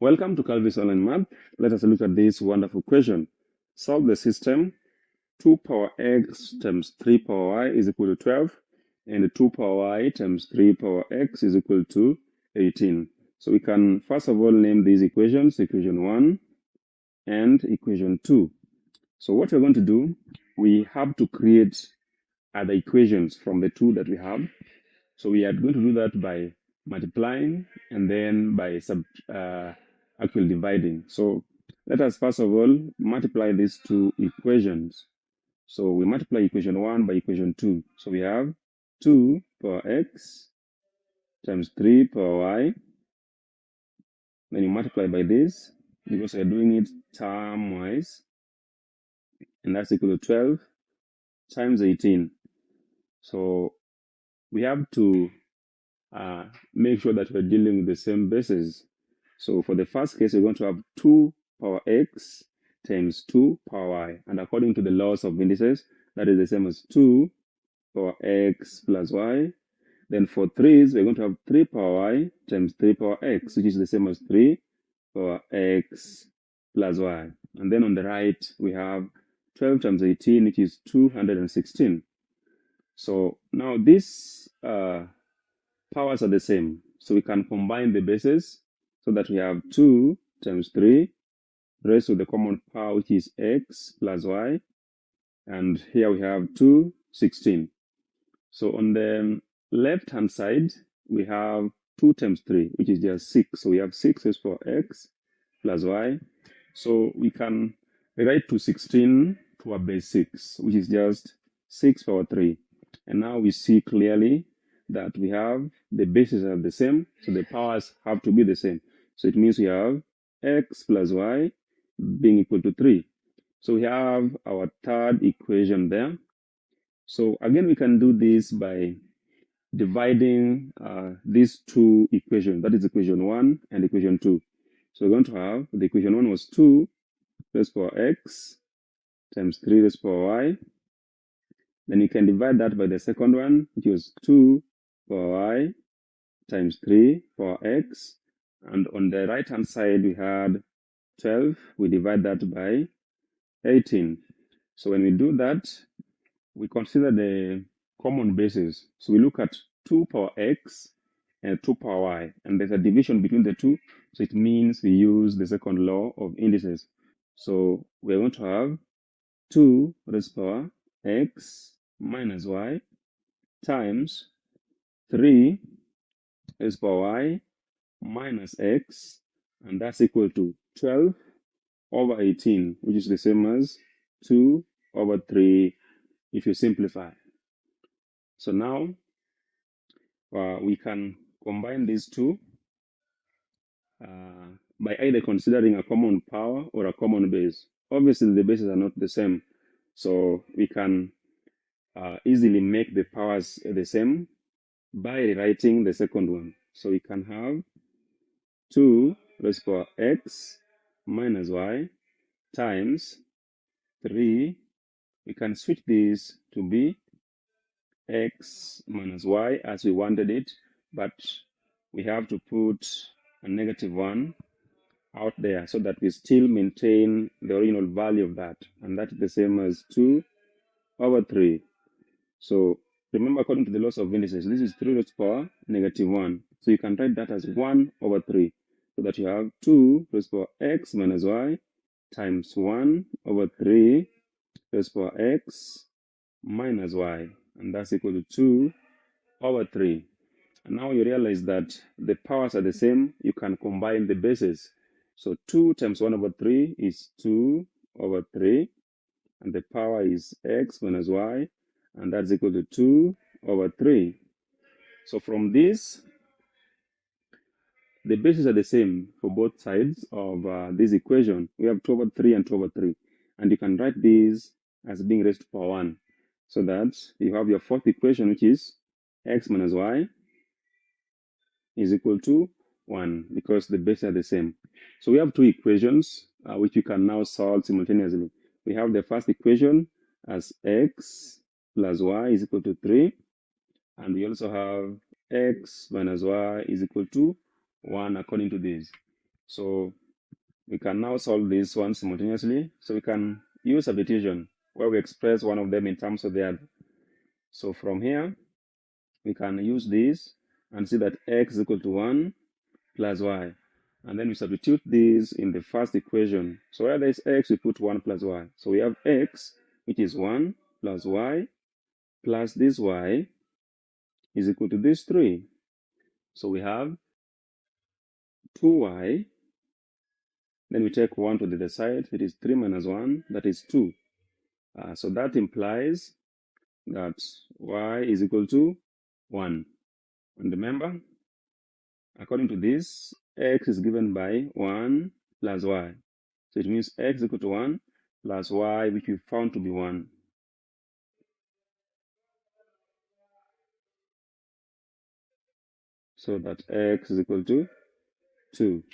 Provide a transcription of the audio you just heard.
Welcome to Calvince Online Math. Let us look at this wonderful question. Solve the system 2 power x times 3 power y is equal to 12, and 2 power y times 3 power x is equal to 18. So we can first of all name these equations, equation 1 and equation 2. So what we're going to do, we have to create other equations from the two that we have. So we are going to do that by multiplying and then by actually dividing. So let us first of all multiply these two equations. So we multiply equation 1 by equation 2. So we have 2 power x times 3 power y. Then you multiply by this because we're doing it term-wise. And that's equal to 12 times 18. So we have to make sure that we're dealing with the same bases. So for the first case, we're going to have 2 power x times 2 power y. And according to the laws of indices, that is the same as 2 power x plus y. Then for 3's, we're going to have 3 power y times 3 power x, which is the same as 3 power x plus y. And then on the right, we have 12 times 18, which is 216. So now these powers are the same. So we can combine the bases so that we have 2 times 3 raised to the common power, which is x plus y. And here we have 216. So on the left-hand side, we have 2 times 3, which is just 6. So we have 6 raised to x plus y. So we can rewrite 216 to a base 6, which is just 6 power 3. And now we see clearly that we have the bases are the same, so the powers have to be the same. So it means we have x plus y being equal to 3. So we have our third equation there. So again, we can do this by dividing these two equations. That is equation 1 and equation 2. So we're going to have the equation 1 was 2 raised to power x times 3 raised to power y. Then you can divide that by the second one, which was 2 power y times 3 power x. And on the right-hand side, we had 12. We divide that by 18. So when we do that, we consider the common bases. So we look at 2 power x and 2 power y. And there's a division between the two. So it means we use the second law of indices. So we're going to have 2 raised to power x minus y times 3 raised to power y minus x, and that's equal to 12 over 18, which is the same as 2 over 3 if you simplify. So now we can combine these two by either considering a common power or a common base. Obviously, the bases are not the same, so we can easily make the powers the same by rewriting the second one. So we can have 2 raised to power x minus y times 3. We can switch this to be x minus y as we wanted it, but we have to put a negative 1 out there so that we still maintain the original value of that, and that is the same as 2 over 3. So remember, according to the laws of indices, this is 3 raised to power negative 1. So you can write that as 1 over 3, so that you have 2 raised to power x minus y times 1 over 3 raised to power x minus y, and that's equal to 2 over 3. And now you realize that the powers are the same. You can combine the bases. So 2 times 1 over 3 is 2 over 3, and the power is x minus y, and that's equal to 2 over 3. So from this, the bases are the same for both sides of this equation. We have 2 over 3 and 2 over 3. And you can write these as being raised to power 1. So that you have your fourth equation, which is x minus y is equal to 1, because the bases are the same. So we have two equations which we can now solve simultaneously. We have the first equation as x plus y is equal to 3. And we also have x minus y is equal to 1 according to this. So we can now solve this one simultaneously. So we can use substitution where we express one of them in terms of the other. So from here, we can use this and see that x is equal to 1 plus y. And then we substitute this in the first equation. So where there is x, we put 1 plus y. So we have x, which is 1 plus y, plus this y is equal to this 3. So we have 2y. Then we take 1 to the other side. It is 3 minus 1, that is 2. So that implies that y is equal to 1. And remember, according to this, x is given by 1 plus y. So it means x is equal to 1 plus y, which we found to be 1. So that x is equal to 2.